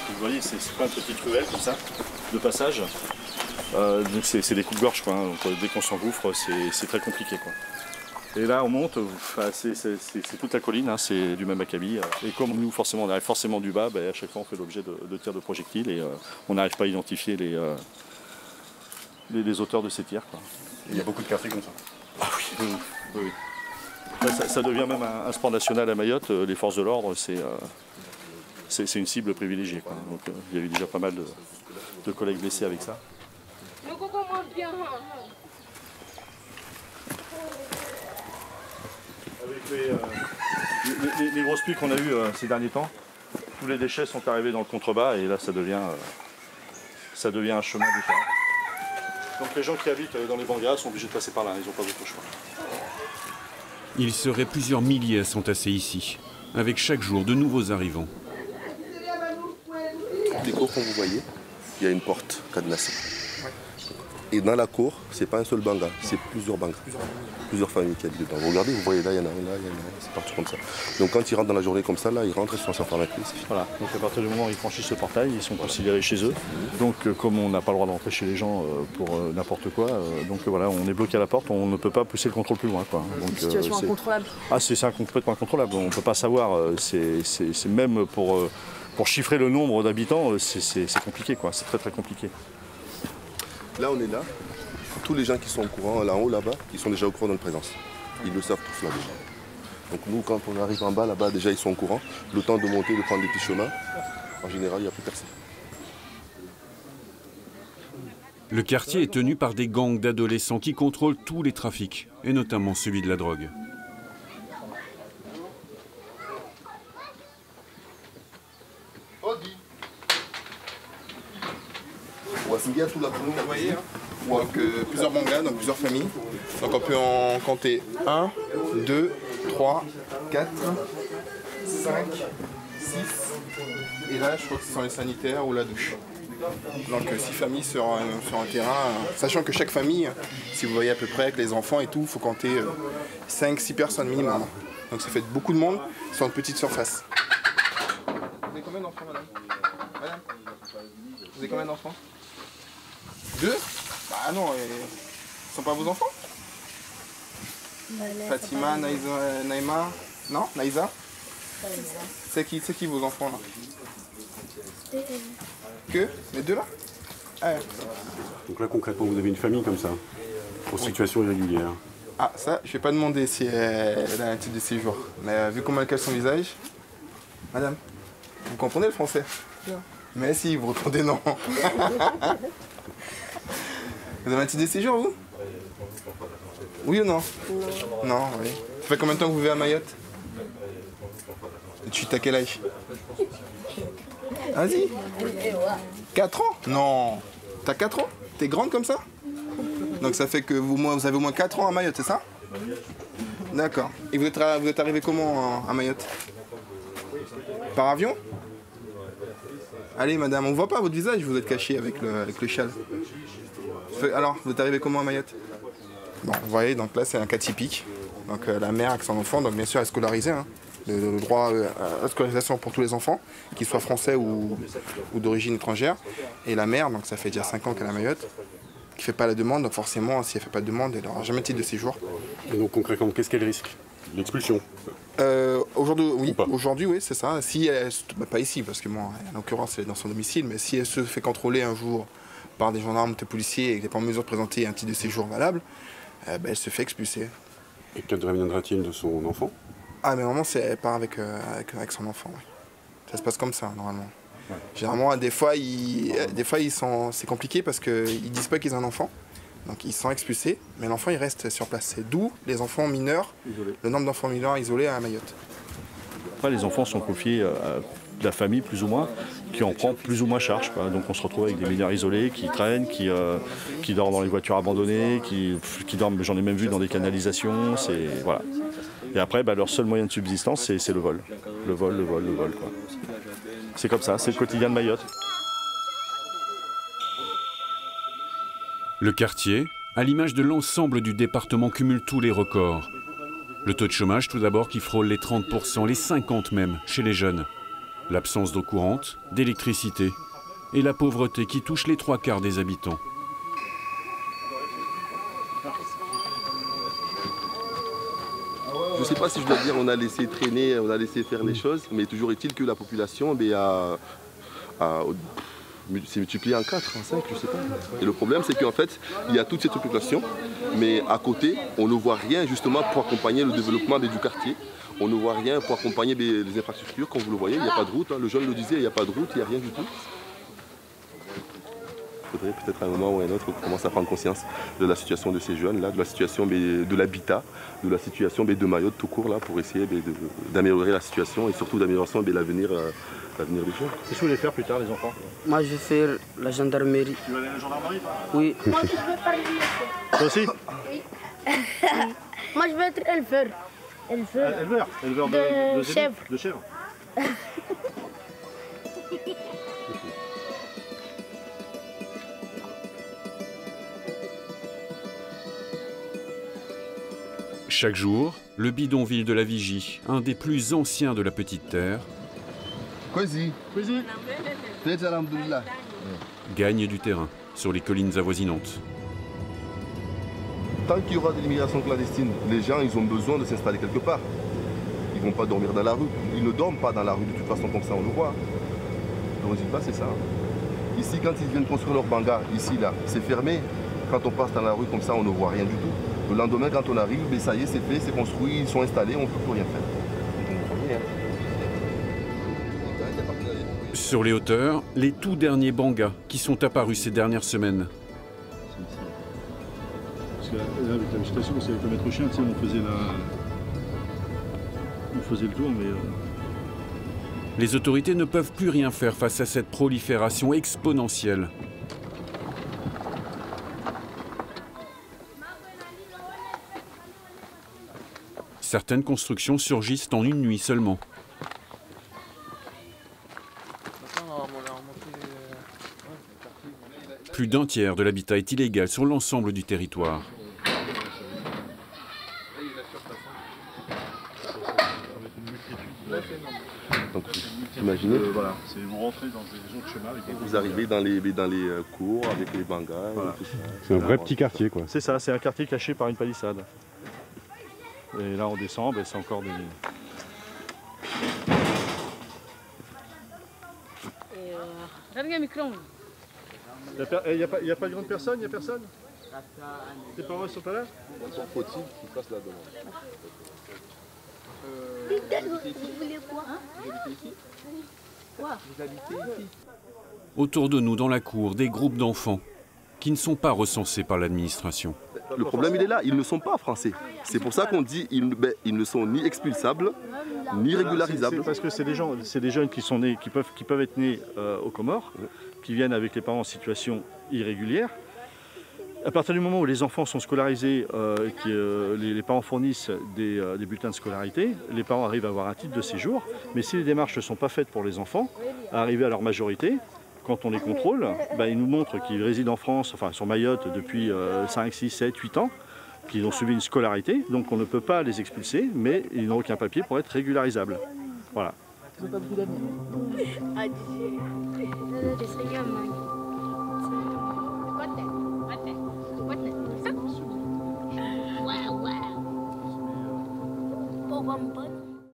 Vous voyez, c'est plein de petites ruelles comme ça, de passage. Donc c'est des coups de gorge, quoi, hein. Donc dès qu'on s'engouffre, c'est très compliqué, quoi. Et là on monte, c'est toute la colline, hein, c'est du même acabit. Et comme nous forcément on arrive forcément du bas, à chaque fois on fait l'objet de tirs de projectiles et on n'arrive pas à identifier les auteurs de ces tirs, quoi. Il y a beaucoup de quartiers comme ça. Ah oui, oui, oui. Là, ça devient même un sport national à Mayotte. Les forces de l'ordre, c'est une cible privilégiée, quoi. Donc il y a eu déjà pas mal de collègues blessés avec ça. Avec les grosses pluies qu'on a eues ces derniers temps, tous les déchets sont arrivés dans le contrebas et là ça devient un chemin différent. Donc les gens qui habitent dans les banlieues sont obligés de passer par là, ils n'ont pas d'autre choix. Il serait plusieurs milliers à s'entasser ici, avec chaque jour de nouveaux arrivants. Les cours, comme vous voyez, il y a une porte cadenassée. Et dans la cour, c'est pas un seul banga, c'est plusieurs bangas. Plusieurs familles qui habitent dedans. Vous regardez, vous voyez là, il y en a un, là, il y en a un, c'est partout comme ça. Donc quand ils rentrent dans la journée comme ça, là, ils rentrent, ils sont sans faire la clé. Voilà, donc à partir du moment où ils franchissent ce portail, ils sont considérés chez eux. Donc comme on n'a pas le droit d'entrer chez les gens pour n'importe quoi, donc voilà, on est bloqué à la porte, on ne peut pas pousser le contrôle plus loin, quoi. C'est une situation incontrôlable. Ah, c'est complètement incontrôlable, on ne peut pas savoir, c'est même pour chiffrer le nombre d'habitants, c'est compliqué, quoi. C'est très très compliqué. Là, on est là. Tous les gens qui sont au courant, là en haut, là-bas, ils sont déjà au courant de notre présence. Ils le savent tous là déjà. Donc nous, quand on arrive en bas, là-bas, déjà ils sont au courant. Le temps de monter, de prendre des petits chemins, en général, il n'y a plus personne. Le quartier est tenu par des gangs d'adolescents qui contrôlent tous les trafics, et notamment celui de la drogue. Vous voyez, hein, donc plusieurs bangas, donc plusieurs familles. Donc on peut en compter 1, 2, 3, 4, 5, 6. Et là, je crois que ce sont les sanitaires ou la douche. Donc 6 familles sur un terrain. Sachant que chaque famille, si vous voyez à peu près avec les enfants et tout, il faut compter 5-6 personnes minimum. Donc ça fait beaucoup de monde sur une petite surface. Vous avez combien d'enfants, madame? Madame, vous avez combien d'enfants? 2? Bah non, ce sont pas vos enfants? Fatima, Naïma? Non? Naïsa? C'est qui vos enfants là? Que? Les deux là? Ah, Donc là concrètement vous avez une famille comme ça, en situation irrégulière. Ah ça, je vais pas demander si elle a un titre de séjour. Mais vu comment elle cache son visage, madame, vous comprenez le français? Mais si, vous répondez non. Vous avez un titre de séjour, vous? Oui ou non? Non, oui. Ça fait combien de temps que vous vivez à Mayotte? Tu as quel âge? Vas-y. 4 ans? Non. T'as 4 ans? T'es grande comme ça? Donc ça fait que vous avez au moins 4 ans à Mayotte, c'est ça? D'accord. Et vous êtes arrivé comment à Mayotte? Par avion? Allez madame, on voit pas votre visage, vous êtes caché avec le châle. Alors, vous êtes arrivé comment à Mayotte? Bon, vous voyez, donc là c'est un cas typique. Donc la mère avec son enfant, donc bien sûr elle est scolarisée, hein. Le droit à la scolarisation pour tous les enfants, qu'ils soient français ou d'origine étrangère. Et la mère, donc ça fait déjà 5 ans qu'elle est à Mayotte, qui ne fait pas la demande, donc forcément si elle ne fait pas de demande, elle n'aura jamais de titre de séjour. Et donc concrètement, qu'est-ce qu'elle risque? L'expulsion? Aujourd'hui, oui, c'est ça. Si elle, pas ici, parce que moi, en l'occurrence, elle est dans son domicile, mais si elle se fait contrôler un jour par des gendarmes ou des policiers et qu'elle n'est pas en mesure de présenter un titre de séjour valable, elle se fait expulser. Et qu'adviendra-t-il de son enfant? Ah, mais normalement, elle part avec son enfant, oui. Ça se passe comme ça, normalement. Ouais. Généralement, des fois, c'est compliqué parce qu'ils disent pas qu'ils ont un enfant. Donc ils sont expulsés, mais l'enfant il reste sur place. C'est d'où les enfants mineurs, le nombre d'enfants mineurs isolés à Mayotte. Après, les enfants sont confiés à la famille plus ou moins, qui en prend plus ou moins charge, quoi. Donc on se retrouve avec des mineurs isolés qui traînent, qui dorment dans les voitures abandonnées, qui dorment, j'en ai même vu dans des canalisations, voilà. Et après, leur seul moyen de subsistance, c'est le vol. Le vol, quoi. C'est comme ça, c'est le quotidien de Mayotte. Le quartier, à l'image de l'ensemble du département, cumule tous les records. Le taux de chômage, tout d'abord, qui frôle les 30%, les 50% même, chez les jeunes. L'absence d'eau courante, d'électricité et la pauvreté qui touche les 3/4 des habitants. Je ne sais pas si je dois dire on a laissé traîner, on a laissé faire les choses, mais toujours est-il que la population s'est multipliée en 4, en 5, je ne sais pas. Et le problème, c'est qu'en fait, il y a toute cette population, mais à côté, on ne voit rien justement pour accompagner le développement du quartier. On ne voit rien pour accompagner les infrastructures, comme vous le voyez, il n'y a pas de route. Hein. Le jeune le disait, il n'y a pas de route, il n'y a rien du tout. Il faudrait peut-être à un moment ou à un autre qu'on commence à prendre conscience de la situation de ces jeunes-là, de la situation de l'habitat, de la situation de Mayotte tout court, là, pour essayer d'améliorer la situation et surtout d'améliorer l'avenir des jeunes. Qu'est-ce que vous voulez faire plus tard, les enfants? Moi, je vais faire la gendarmerie. Tu veux aller à la gendarmerie? Oui. Moi, je veux faire le Toi aussi? Oui. Moi, je veux être éleveur. Éleveur de chèvres. De chèvres. Chaque jour, le bidonville de la Vigie, un des plus anciens de la Petite Terre, gagne du terrain sur les collines avoisinantes. Tant qu'il y aura de l'immigration clandestine, les gens ils ont besoin de s'installer quelque part. Ils ne vont pas dormir dans la rue. Ils ne dorment pas dans la rue de toute façon, comme ça on le voit. Le résultat c'est ça. Ici quand ils viennent construire leur banga, ici là, c'est fermé. Quand on passe dans la rue comme ça, on ne voit rien du tout. Le lendemain quand on arrive, ben, ça y est, c'est fait, c'est construit, ils sont installés, on ne peut plus rien faire. Sur les hauteurs, les tout derniers bangas qui sont apparus ces dernières semaines. Parce que là, avec la végétation, c'est avec le maître chien, tu sais, on faisait le tour, mais... Les autorités ne peuvent plus rien faire face à cette prolifération exponentielle. Certaines constructions surgissent en une nuit seulement. Plus d'un tiers de l'habitat est illégal sur l'ensemble du territoire. Donc, imaginez, voilà, vous rentrez dans des autres chemins. vous arrivez dans les cours avec les bangas et tout ça. C'est un vrai petit quartier, quoi. C'est ça, c'est un quartier caché par une palissade. Et là on descend, ben, c'est encore des... Il n'y a pas de grande personne, il n'y a personne? Tes parents ne sont pas là? Encore faut-il qu'ils fassent la demande. Vous voulez quoi? Vous habitez ici? Quoi? Vous habitez ici? Autour de nous, dans la cour, des groupes d'enfants qui ne sont pas recensés par l'administration. Le problème, il est là, ils ne sont pas français. C'est pour ça qu'on dit qu'ils ne sont ni expulsables, ni régularisables. C'est parce que c'est des jeunes qui sont nés, qui peuvent être nés aux Comores, qui viennent avec les parents en situation irrégulière. À partir du moment où les enfants sont scolarisés, les parents fournissent des bulletins de scolarité, les parents arrivent à avoir un titre de séjour, mais si les démarches ne sont pas faites pour les enfants, à arriver à leur majorité, quand on les contrôle, ils nous montrent qu'ils résident en France, enfin sur Mayotte depuis 5, 6, 7, 8 ans, qu'ils ont suivi une scolarité, donc on ne peut pas les expulser, mais ils n'ont aucun papier pour être régularisables. Voilà. Wow, wow.